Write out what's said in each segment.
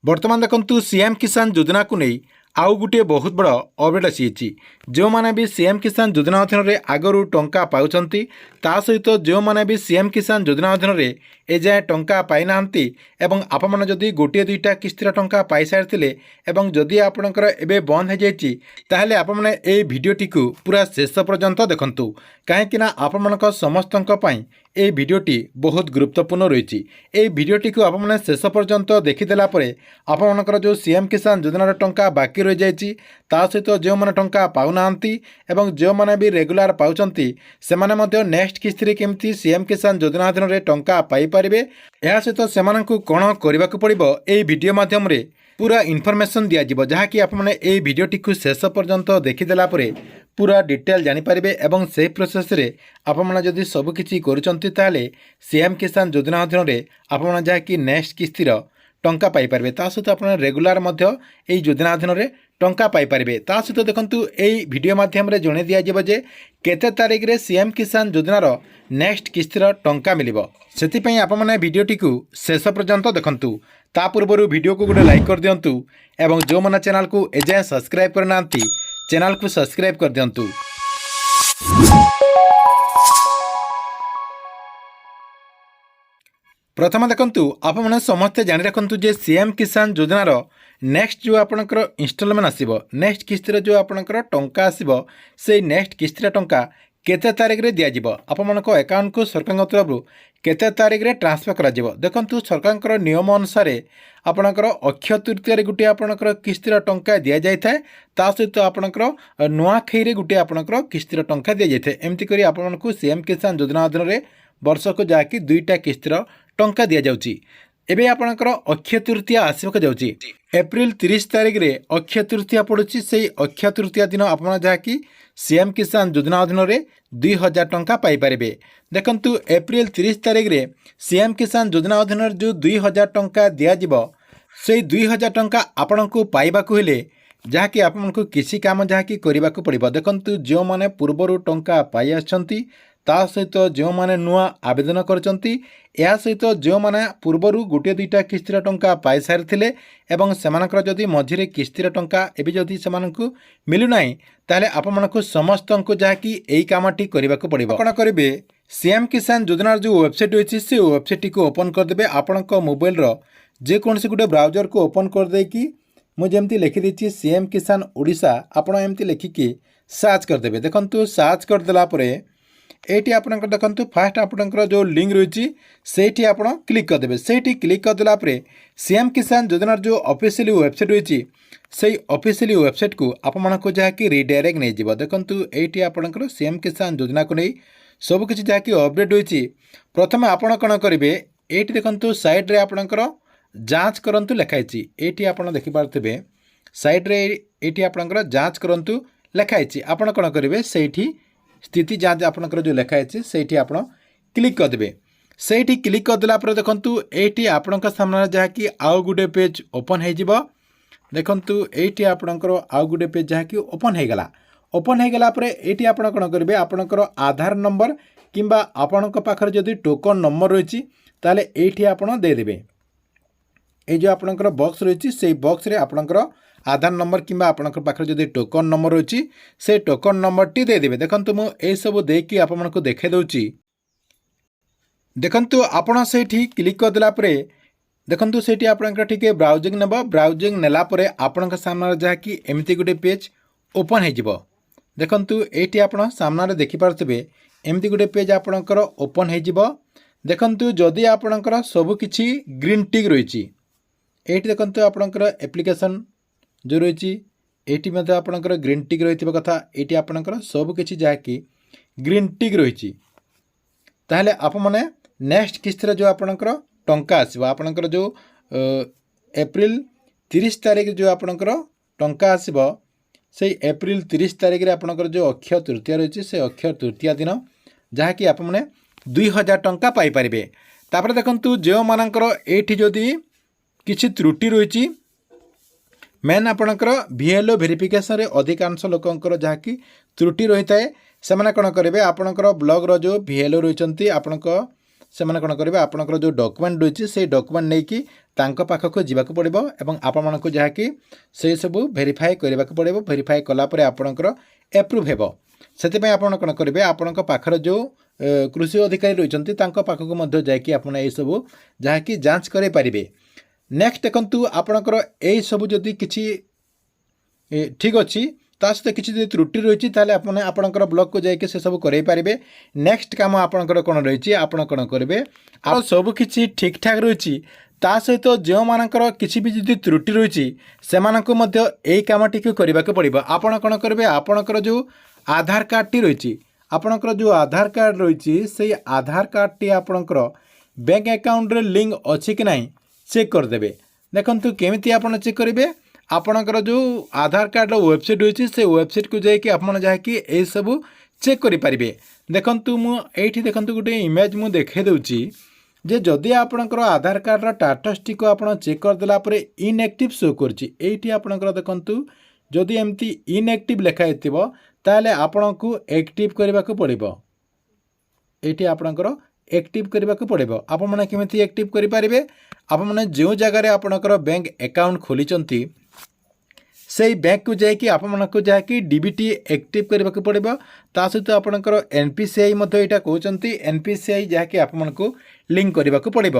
बर्तमान देखंतु सीएम किसान योजना को नहीं आउ गोटे बहुत बड़ अपडेट आसी जो मैंने भी सीएम किसान योजना अधीन में आगु टंका पाउछंती ता सहित जो मैंने भी सीएम किसान योजना अधीन में एजाए टंका पाई नांती एवं आपण माने जदि गोटे दुईटा किस्तिर टंका पाई सारिथिले एवं जदि आपणकर एबे बंद हो जाइछि ताहेले आपण माने ए भिडियोटी को पूरा शेष पर्यंत देखंतु काहेकि ना आपण मानक समस्तक पई ए भिडियोटी बहुत गुरुत्वपूर्ण रही ए भिडियोटी को आपण माने शेष पर्यंत देखिदेला परे आपण मानकर जो सीएम किसान योजना टंका बाकी रही जाइछि ता सहित जो माने टंका पाउनांती एवं जो माने भी रेगुलर पाउचंती से माने मध्ये नेक्स्ट किस्ती केमती सीएम किसान योजना अधीन में टंका पाई पारिबे या सहित सेमानंकु कोन करबाकू पड़िबो ए वीडियो माध्यम रे पूरा इनफॉरमेशन दिया जिवो जहाँकि आप माने ए वीडियोटी को शेष पर्यंत देखिदेला परे पूरा डिटेल जानिपारे एवं से प्रोसेस रे आप माने जदि सबकिछि करूचंती ताले सीएम किसान योजना अधीन में आप माने जहाँकि नेक्स्ट किस्तिर टंका पाई पारिबे ता सहित आप रेगुलर मध्य ए योजना अधीन में टंका पाई पारिबे ता सहित देखंतु एई वीडियो माध्यम रे जणे दिया जिवो जे केते तारिख रे सीएम किसान योजनार नेक्स्ट किस्तिर टंका मिलिबो सेति आप माने वीडियोटी को शेष पर्यंत देखंतु ता पूर्व वीडियो को गोटे लाइक कर दियंतु एवं जो माने चैनल को एजाए सब्सक्राइब करनांती चैनल को सब्सक्राइब कर दियंतु। प्रथम देखंतु आप माने समस्ते जानि रखंतु जे सीएम किसान योजनार नेक्स्ट जो आपणकर इंस्टॉलमेंट आसीबो नेक्स्ट किस्तिर जो आपणकर टंका आसीबो से नेक्स्ट किस्तिर टंका केते तारिख रे दिया जिवो आपमनक अकाउंट को सरकार तरफ केते तारिख रे ट्रांसफर करा जिवो देखंतु सरकार नियम अनुसार आपणकर अक्षय तृतीय रे गुटे आपणकर किस्तिर टंका दिया जाय थाए ता सहित आपणकर नुआखाई रे गुटे आपणकर किस्तिर टंका दिया जाय थाए एमति करी आपमनकु सीएम किसान योजना अधीन रे वर्षक जाकी दुईटा किस्तिर टंका दिया जाउची एबे आपणकर अक्षय तृतीय आसबक जाउची एप्रिल 30 तारिख रे अक्षय तृतीय पड़ुची से अक्षय तृतीय दिन आपन जहाँकि सीएम किसान योजना अधीन में 2000 टंका पाई पारिबे देखंतु एप्रिल 30 तारिख रे सीएम किसान योजना अधीन जो 2000 टंका दिया जिवो से 2000 टंका आपनकु पाइबाकु हेले जहाँकि आपनकु किसी काम जहाँकि करबाकू पड़िबो देखंतु जो माने पूर्वरु टंका पाई आछंती ता सहित जो माने नुआ आवेदन करचंती या सहित जो माने पूर्वरु गोटे दुईटा किस्तिर टंका पाई सारिथिले एवं सेमानकर जदि मझिरे किस्तिर टंका एबि जदि सेमानकु मिलु नाही ताले आपमनकु समस्तंकु जाकी एई कामटी करबाकू पड़िबो कोन करिवे सीएम किसान योजना जो वेबसाइट होछि से वेबसाइट को ओपन कर देबे आपनक मोबाइल रो जे कोनसी गुटे ब्राउजर को ओपन कर दे कि मु जेमति लिखि दिछि सीएम किसान ओडिसा आपण एमति लिखिकी सर्च कर देबे देखंतु सर्च कर देला परे एटी आपनकर देखंतु फास्ट आपनकर जो लिंक रही सेठी आपण क्लिक कर देबे सेठी क्लिक कर देला परे सीएम किसान योजना जो ऑफिशियल वेबसाइट रही से ऑफिशियल वेबसाइट को आपको जहाँकि रिडायरेक्ट नहीं जीव देखंतु एटी आपनकर सीएम किसान योजना को नहीं सब किछि जहाँकि अपडेट होइछि प्रथम आपण कोन करिवे एटी देखंतु साइड रे आपनकर जांच करंतु लिखाइछि एटी आपण देखि पारथिबे साइड रे एटी आपनकर जांच करंतु लिखाइछि आपण कोन करिवे सेठी स्थिति जांच आपनकर जो लिखाई से आप क्लिक करदे से क्लिक करदेला देखंतु एटी आपनका सामने जहाँकि आउ गुटे पेज ओपन हो देखंतु एटी आपनकर आउ गुटे पेज जहाँकि ओपन हो गला एटी आपण कौन करेंगे आपनकर आधार नंबर किंबा आपनक पाखर जदि टोकन नंबर रही ताले एटी आपण देदेवे ये जो आपनकर बॉक्स रही से बॉक्स रे आपनकर आधार नंबर किंबा आपनकर पाखर जदि टोकन नंबर रही से टोकन नंबर टी देदेवे देखंतु मु ए सब देकी आपनको देखे दउची देखंतु आपण सेठी क्लिक कर देला परे देखंतु सेठी आपनकर ठीक ब्राउजिंग नेबो ब्राउजिंग नेला परे आपनका सामने जहा कि एमती गुटे पेज ओपन हो जिवो देखंतु एटी आपण सामने देखि पारथिबे एमती गुटे पेज आपनकर ओपन हो जिवो देखंतु जदि आपनकर सब किछि ग्रीन टिक रही एटी देखंतु आपनकर एप्लिकेशन जो रही एटी मध्य आपनकर ग्रीन टिक रही कथा एटी आपनकर सब किछि जहाँकि ग्रीन टिक रही ताहले आप माने नेक्स्ट किस्तिर जो आपनकर टंका आसीबो आपनकर जो एप्रिल 30 तारिख जो आपनकर टंका आसीबो से एप्रिल 30 तारिख रे आपनकर जो अक्षय तृतीय रही से अक्षय तृतीय दिन जहाँकि आप माने 2000 टंका पाई परिबे तापर देखंतु जो मानकर एठी जदी किछि त्रुटि रही मेन आपणकर VLO वेरिफिकेशन रे अधिकांश लोकंकर जहाँकि त्रुटि रही थाए से कौन करेंगे आपणकर ब्लॉग रो जो VLO रही आपणक ସେମାନେ କ'ଣ କରିବେ ଆପଣଙ୍କର ଯେଉଁ ଡକୁମେଣ୍ଟ ରହିଛି ସେଇ ଡକୁମେଣ୍ଟ ନେଇକି ତାଙ୍କ ପାଖକୁ ଯିବାକୁ ପଡ଼ିବ ଏବଂ ଆପଣମାନଙ୍କୁ ଯାହାକି ସେଇ ସବୁ ଭେରିଫାଏ କରିବାକୁ ପଡ଼ିବ। ଭେରିଫାଏ କଲା ପରେ ଆପଣଙ୍କର ଏପ୍ରୁଭ୍ ହେବ। ସେଥିପାଇଁ ଆପଣ କ'ଣ କରିବେ ଆପଣଙ୍କ ପାଖରେ ଯେଉଁ କୃଷି ଅଧିକାରୀ ରହିଛନ୍ତି ତାଙ୍କ ପାଖକୁ ମଧ୍ୟ ଯାଇକି ଆପଣ ଏଇସବୁ ଯାହାକି ଯାଞ୍ଚ କରାଇପାରିବେ। ନେକ୍ସଟ ଦେଖନ୍ତୁ ଆପଣଙ୍କର ଏଇସବୁ ଯଦି କିଛି ଠିକ୍ ଅଛି ତା ସହିତ କିଛି ଯଦି ତ୍ରୁଟି ରହିଛି ତାହେଲେ ଆପଣ ଆପଣଙ୍କର ବ୍ଲକକୁ ଯାଇକି ସେସବୁ କରାଇ ପାରିବେ। ନେକ୍ସଟ କାମ ଆପଣଙ୍କର କ'ଣ ରହିଛି ଆପଣ କ'ଣ କରିବେ ଆଉ ସବୁ କିଛି ଠିକ୍ଠାକ୍ ରହିଛି ତା ସହିତ ଯେଉଁମାନଙ୍କର କିଛି ବି ଯଦି ତ୍ରୁଟି ରହିଛି ସେମାନଙ୍କୁ ମଧ୍ୟ ଏଇ କାମଟିକୁ କରିବାକୁ ପଡ଼ିବ। ଆପଣ କ'ଣ କରିବେ ଆପଣଙ୍କର ଯେଉଁ ଆଧାର କାର୍ଡ଼ଟି ରହିଛି ଆପଣଙ୍କର ଯେଉଁ ଆଧାର କାର୍ଡ଼ ରହିଛି ସେଇ ଆଧାର କାର୍ଡ଼ଟି ଆପଣଙ୍କର ବ୍ୟାଙ୍କ ଆକାଉଣ୍ଟରେ ଲିଙ୍କ ଅଛି କି ନାହିଁ ଚେକ୍ କରିଦେବେ। ଦେଖନ୍ତୁ କେମିତି ଆପଣ ଚେକ୍ କରିବେ ଆପଣଙ୍କର ଯେଉଁ ଆଧାର କାର୍ଡ଼ର ୱେବସାଇଟ୍ ରହିଛି ସେ ୱେବସାଇଟ୍କୁ ଯାଇକି ଆପଣ ଯାହାକି ଏଇସବୁ ଚେକ୍ କରିପାରିବେ। ଦେଖନ୍ତୁ ମୁଁ ଏଇଠି ଦେଖନ୍ତୁ ଗୋଟେ ଇମେଜ୍ ମୁଁ ଦେଖାଇ ଦେଉଛି ଯେ ଯଦି ଆପଣଙ୍କର ଆଧାର କାର୍ଡ଼ର ଷ୍ଟାଟସ୍ଟିକୁ ଆପଣ ଚେକ୍ କରିଦେଲା ପରେ ଇନ୍ଆକ୍ଟିଭ୍ ଶୋ କରୁଛି ଏଇଠି ଆପଣଙ୍କର ଦେଖନ୍ତୁ ଯଦି ଏମିତି ଇନ୍ଆକ୍ଟିଭ୍ ଲେଖା ହେଇଥିବ ତାହେଲେ ଆପଣଙ୍କୁ ଆକ୍ଟିଭ୍ କରିବାକୁ ପଡ଼ିବ। ଏଇଠି ଆପଣଙ୍କର ଆକ୍ଟିଭ୍ କରିବାକୁ ପଡ଼ିବ। ଆପଣମାନେ କେମିତି ଆକ୍ଟିଭ୍ କରିପାରିବେ ଆପଣମାନେ ଯେଉଁ ଜାଗାରେ ଆପଣଙ୍କର ବ୍ୟାଙ୍କ ଆକାଉଣ୍ଟ ଖୋଲିଛନ୍ତି ସେଇ ବ୍ୟାଙ୍କକୁ ଯାଇକି ଆପଣମାନଙ୍କୁ ଯାହାକି ଡିବିଟି ଆକ୍ଟିଭ୍ କରିବାକୁ ପଡ଼ିବ। ତା ସହିତ ଆପଣଙ୍କର ଏନ୍ପିସିଆଇ ମଧ୍ୟ ଏଇଟା କହୁଛନ୍ତି ଏନ୍ପିସିଆଇ ଯାହାକି ଆପଣଙ୍କୁ ଲିଙ୍କ କରିବାକୁ ପଡ଼ିବ।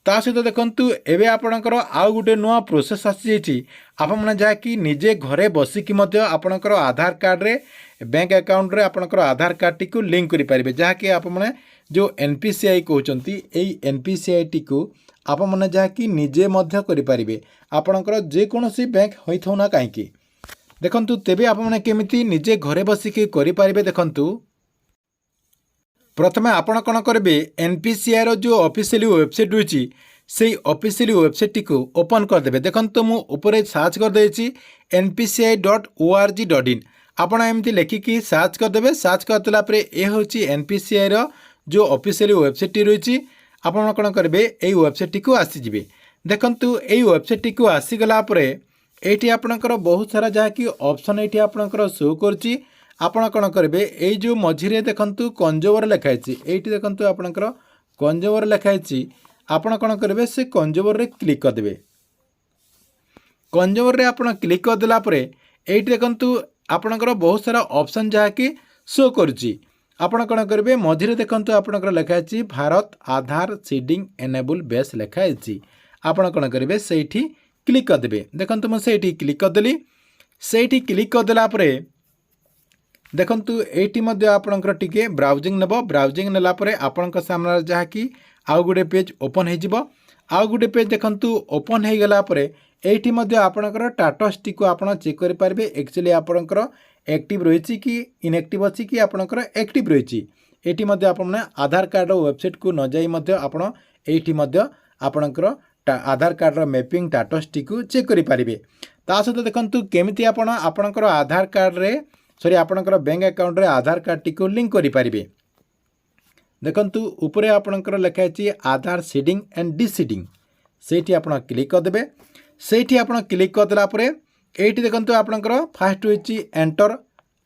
ତା ସହିତ ଦେଖନ୍ତୁ ଏବେ ଆପଣଙ୍କର ଆଉ ଗୋଟେ ନୂଆ ପ୍ରୋସେସ୍ ଆସିଯାଇଛି ଆପଣମାନେ ଯାହାକି ନିଜେ ଘରେ ବସିକି ମଧ୍ୟ ଆପଣଙ୍କର ଆଧାର କାର୍ଡ଼ରେ ବ୍ୟାଙ୍କ ଆକାଉଣ୍ଟରେ ଆପଣଙ୍କର ଆଧାର କାର୍ଡ଼ଟିକୁ ଲିଙ୍କ କରିପାରିବେ। ଯାହାକି ଆପଣମାନେ ଯେଉଁ ଏନ୍ପିସିଆଇ କହୁଛନ୍ତି ଏଇ ଏନ୍ପିସିଆଇଟିକୁ ଆପଣମାନେ ଯାହାକି ନିଜେ ମଧ୍ୟ କରିପାରିବେ ଆପଣଙ୍କର ଯେକୌଣସି ବ୍ୟାଙ୍କ ହୋଇଥାଉ ନା କାହିଁକି। ଦେଖନ୍ତୁ ତେବେ ଆପଣମାନେ କେମିତି ନିଜେ ଘରେ ବସିକି କରିପାରିବେ ଦେଖନ୍ତୁ ପ୍ରଥମେ ଆପଣ କ'ଣ କରିବେ ଏନ୍ପିସିଆଇର ଯେଉଁ ଅଫିସିଆଲି ୱେବସାଇଟ୍ ରହିଛି ସେଇ ଅଫିସିଆଲି ୱେବସାଇଟ୍ଟିକୁ ଓପନ୍ କରିଦେବେ। ଦେଖନ୍ତୁ ମୁଁ ଉପରେ ସର୍ଚ୍ଚ କରିଦେଇଛି npci.org.in ଆପଣ ଏମିତି ଲେଖିକି ସର୍ଚ୍ଚ କରିଦେବେ। ସର୍ଚ୍ଚ କରିଦେଲା ପରେ ଏ ହେଉଛି ଏନ୍ପିସିଆଇର ଯେଉଁ ଅଫିସିଆଲି ୱେବସାଇଟ୍ଟି ରହିଛି ଆପଣ କ'ଣ କରିବେ ଏଇ ୱେବସାଇଟ୍ଟିକୁ ଆସିଯିବେ। ଦେଖନ୍ତୁ ଏଇ ୱେବସାଇଟ୍ଟିକୁ ଆସିଗଲା ପରେ এইটি আপনার বহুত সারা যা কি অপসন এইটি আপনার শো করছি। ଆପଣ କ'ଣ କରିବେ ଏଇ ଯେଉଁ ମଝିରେ ଦେଖନ୍ତୁ କଞ୍ଜୁମର ଲେଖା ହେଇଛି ଏଇଠି ଦେଖନ୍ତୁ ଆପଣଙ୍କର କଞ୍ଜୁମର ଲେଖା ହେଇଛି ଆପଣ କ'ଣ କରିବେ ସେ କଞ୍ଜୁମରରେ କ୍ଲିକ୍ କରିଦେବେ। କଞ୍ଜୁମରରେ ଆପଣ କ୍ଲିକ୍ କରିଦେଲା ପରେ ଏଇଠି ଦେଖନ୍ତୁ ଆପଣଙ୍କର ବହୁତ ସାରା ଅପସନ୍ ଯାହାକି ଶୋ କରୁଛି। ଆପଣ କ'ଣ କରିବେ ମଝିରେ ଦେଖନ୍ତୁ ଆପଣଙ୍କର ଲେଖା ହେଇଛି ଭାରତ ଆଧାର ସିଡ଼ିଂ ଏନେବୁଲ୍ ବେସ୍ ଲେଖା ହେଇଛି। ଆପଣ କ'ଣ କରିବେ ସେଇଠି କ୍ଲିକ୍ କରିଦେବେ। ଦେଖନ୍ତୁ ମୁଁ ସେଇଠି କ୍ଲିକ୍ କରିଦେଲି। ସେଇଠି କ୍ଲିକ୍ କରିଦେଲା ପରେ ଦେଖନ୍ତୁ ଏଇଠି ମଧ୍ୟ ଆପଣଙ୍କର ଟିକେ ବ୍ରାଉଜିଂ ନେବ। ବ୍ରାଉଜିଂ ନେଲା ପରେ ଆପଣଙ୍କ ସାମ୍ନାରେ ଯାହାକି ଆଉ ଗୋଟେ ପେଜ୍ ଓପନ୍ ହେଇଯିବ। ଆଉ ଗୋଟେ ପେଜ୍ ଦେଖନ୍ତୁ ଓପନ୍ ହେଇଗଲା ପରେ এইটি ମଧ୍ୟ ଆପଣଙ୍କର ଷ୍ଟାଟସ୍ଟିକୁ ଆପଣ ଚେକ୍ କରିପାରିବେ ଆକ୍ଚୁଆଲି ଆପଣଙ୍କର ଆକ୍ଟିଭ୍ ରହିଛି କି ଇନ୍ଆକ୍ଟିଭ୍ ଅଛି କି ଆପଣଙ୍କର ଆକ୍ଟିଭ୍ ରହିଛି। ଏଇଠି ମଧ୍ୟ ଆପଣମାନେ ଆଧାର କାର୍ଡ଼ର ୱେବସାଇଟ୍କୁ ନ ଯାଇ ମଧ୍ୟ ଆପଣ এইଠି ମଧ୍ୟ ଆପଣଙ୍କର ଆଧାର କାର୍ଡ଼ର ମ୍ୟାପିଂ ଷ୍ଟାଟସ୍ଟିକୁ ଚେକ୍ କରିପାରିବେ। ତା ସହିତ ଦେଖନ୍ତୁ କେମିତି ଆପଣ ଆପଣଙ୍କର ଆଧାର କାର୍ଡ଼ରେ ଆପଣଙ୍କର ବ୍ୟାଙ୍କ ଆକାଉଣ୍ଟରେ ଆଧାର କାର୍ଡ଼ଟିକୁ ଲିଙ୍କ କରିପାରିବେ। ଦେଖନ୍ତୁ ଉପରେ ଆପଣଙ୍କର ଲେଖା ହେଇଛି ଆଧାର ସିଡ଼ିଂ ଆଣ୍ଡ ଡିସିଡ଼ିଂ ସେଇଠି ଆପଣ କ୍ଲିକ୍ କରିଦେବେ। ସେଇଠି ଆପଣ କ୍ଲିକ୍ କରିଦେଲା ପରେ এইটি ଦେଖନ୍ତୁ ଆପଣଙ୍କର ଫାଷ୍ଟ ହେଉଛି ଏଣ୍ଟର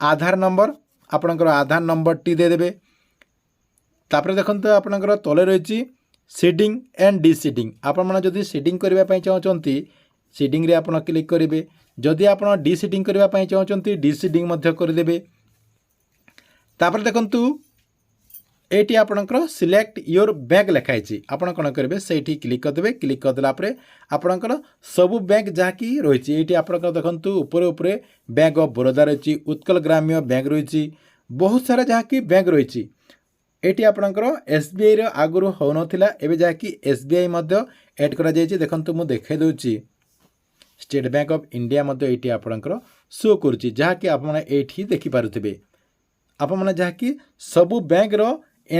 ଆଧାର ନମ୍ବର ଆପଣଙ୍କର ଆଧାର ନମ୍ବରଟି ଦେଇଦେବେ। ତାପରେ ଦେଖନ୍ତୁ ଆପଣଙ୍କର ତଳେ ରହିଛି ସିଡ଼ିଂ ଆଣ୍ଡ ଡିସିଡ଼ିଂ ଆପଣମାନେ ଯଦି ସିଡ଼ିଂ କରିବା ପାଇଁ ଚାହୁଁଛନ୍ତି ସିଡ଼ିଂରେ ଆପଣ କ୍ଲିକ୍ କରିବେ। ଯଦି ଆପଣ ଡିସିଡ଼ିଂ କରିବା ପାଇଁ ଚାହୁଁଛନ୍ତି ଡିସିଡ଼ିଂ ମଧ୍ୟ କରିଦେବେ। ତାପରେ ଦେଖନ୍ତୁ এইটি ଆପଣଙ୍କର ସିଲେକ୍ଟ ୟୋର ବ୍ୟାଙ୍କ ଲେଖା ହେଇଛି ଆପଣ କ'ଣ କରିବେ ସେଇଠି କ୍ଲିକ୍ କରିଦେବେ। କ୍ଲିକ୍ କରିଦେଲା ପରେ ଆପଣଙ୍କର ସବୁ ବ୍ୟାଙ୍କ ଯାହାକି ରହିଛି এইটি ଆପଣଙ୍କର ଦେଖନ୍ତୁ ଉପରେ ଉପରେ ବ୍ୟାଙ୍କ ଅଫ୍ ବରୋଦା ରହିଛି, ଉତ୍କଳ ଗ୍ରାମ୍ୟ ବ୍ୟାଙ୍କ ରହିଛି, ବହୁତ ସାରା ଯାହାକି ବ୍ୟାଙ୍କ ରହିଛି। এইটি ଆପଣଙ୍କର SBIର ଆଗରୁ ହେଉନଥିଲା ଏବେ ଯାହାକି SBI ମଧ୍ୟ ଆଡ଼୍ କରାଯାଇଛି। ଦେଖନ୍ତୁ ମୁଁ ଦେଖାଇ ଦେଉଛି ଷ୍ଟେଟ୍ ବ୍ୟାଙ୍କ ଅଫ୍ ଇଣ୍ଡିଆ ମଧ୍ୟ এইটি ଆପଣଙ୍କର ଶୋ କରୁଛି ଯାହାକି ଆପଣମାନେ এইଠି ଦେଖିପାରୁଥିବେ। ଆପଣମାନେ ଯାହାକି ସବୁ ବ୍ୟାଙ୍କର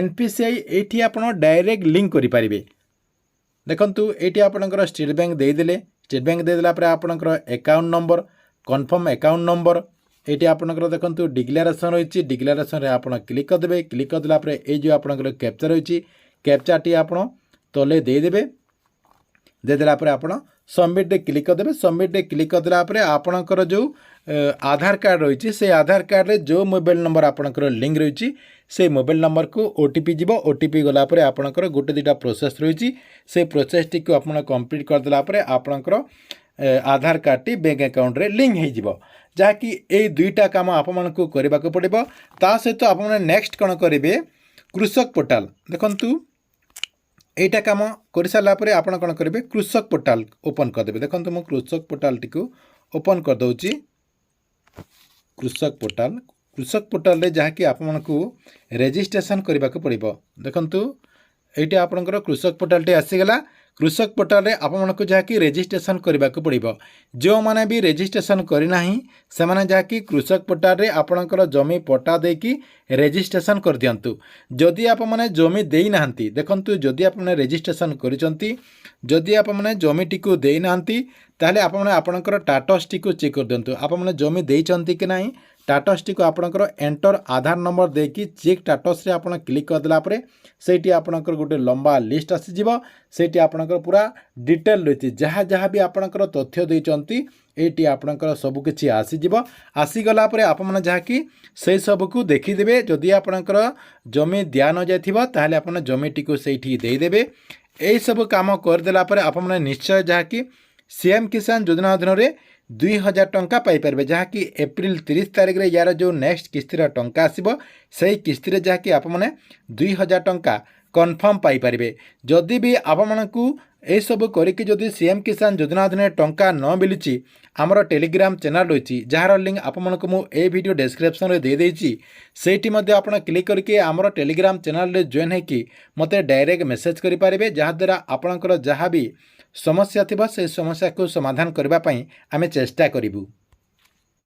NPCI এইଠି ଆପଣ ଡାଇରେକ୍ଟ ଲିଙ୍କ କରିପାରିବେ। ଦେଖନ୍ତୁ এইଠି ଆପଣଙ୍କର ଷ୍ଟେଟ୍ ବ୍ୟାଙ୍କ ଦେଇଦେଲେ। ଷ୍ଟେଟ୍ ବ୍ୟାଙ୍କ ଦେଇଦେଲା ପରେ ଆପଣଙ୍କର account number confirm account number এইটি ଆପଣଙ୍କର ଦେଖନ୍ତୁ ଡିକ୍ଲାରେସନ୍ ରହିଛି। ଡିକ୍ଲାରେସନ୍ରେ ଆପଣ କ୍ଲିକ୍ କରିଦେବେ। କ୍ଲିକ୍ କରିଦେଲା ପରେ এই ଯେଉଁ ଆପଣଙ୍କର କ୍ୟାପଚା ରହିଛି କ୍ୟାପଚାଟି ଆପଣ ତଳେ ଦେଇଦେବେ। ଦେଇଦେଲା ପରେ ଆପଣ ସବମିଟ୍ରେ କ୍ଲିକ୍ କରିଦେବେ। ସବମିଟ୍ରେ କ୍ଲିକ୍ କରିଦେଲା ପରେ ଆପଣଙ୍କର ଯେଉଁ ଆଧାର କାର୍ଡ଼ ରହିଛି ସେ ଆଧାର କାର୍ଡ଼ରେ ଯେଉଁ ମୋବାଇଲ୍ ନମ୍ବର ଆପଣଙ୍କର ଲିଙ୍କ୍ ରହିଛି সেই মোবাইল নম্বরকু ওটিপি যাব। ওটিপি গলা পরে আপনার গোটে দুইটা প্রোসেস রয়েছে সেই প্রোসেসটি আপনার কমপ্লিট করেদেলা পরে আপনার আধার কার্ডটি ব্যাঙ্ক আকাউন্টরে লিঙ্ক হয়ে যাব। যাকি এই দুইটা কাম আপনার করা পড়ব। তা সহিত আপনার নেক্সট কোণ করবে কৃষক পোর্টাল। দেখন্তু এইটা কাম করে সারা পরে আপনার কোণ করবে কৃষক পোর্টাল ওপন করদেবে। দেখন্তু মু কৃষক পোর্টালটি ওপন করদৌছি। কৃষক পোর্টাল কৃষক পোর্টাল जहाँकि आपको रेजिस्ट्रेशन करने को पड़ो। देखु ये आपंकर कृषक पोर्टाल आसीगला। कृषक पोर्टाल आपको जहाँकि रेजिस्ट्रेशन करने को पड़ो। जो मैंने भी रेजिस्ट्रेशन करना से मैंने जहाँकि कृषक पोर्टाल आपणकर जमी पट्टा देकी रेजिस्ट्रेशन कर दिंतु। जदि आप मैंने जमी देना देखु जदि आप रेजिस्ट्रेशन करी आप जमी टी देना ताहले आपणकर टाटस टी चेक कर दिंतु। आप जमी देइचंती कि नहीं टाटस टी आपणकर एंटर आधार नंबर देकी चेक टाटस रे आपण क्लिक करदेला परे सेठी आपणकर गोटे लंबा लिस्ट आसीजिव। सेठी आपणकर पूरा डिटेल रही जहाँ जहाँ भी आपणकर तथ्य देइचंती एटी आपणकर सब किछि आसीजिव। आसीगला परे आप मैंने जहाँकि से सबको देखीदेवे। जदि आपणकर जमी दिया न जाइथिबा ताहले आपण जमी टी सेठी देदेवे। यही सब काम करदेला परे आप मैंने निश्चय जहाँकि सीएम किसान योजना अधीन 2000 टंका पाइपर। जहाँकि एप्रिल 30 तारिख रे यार जो नेक्स्ट किस्तिर टंका आसीबो सही किस्तिर जहाँकि आपने 2000 टंका कन्फर्म पाइपर। जदि भी आपको यह सब करके जदि सीएम किसान योजना अधीन टंका न मिलूँ आमर टेलीग्राम चैनल रही जार लिंक आपको मुझे वीडियो डिस्क्रिप्शन में दे देइछि। सेठी मध्य आपण क्लिक करके आमर टेलीग्राम चैनल रे जॉइन होकि मते डायरेक्ट मेसेज करें जहाँद्वारा आपणकर जहाँ भी समस्या थी से समस्या को समाधान करने आमे चेष्टा करूँ।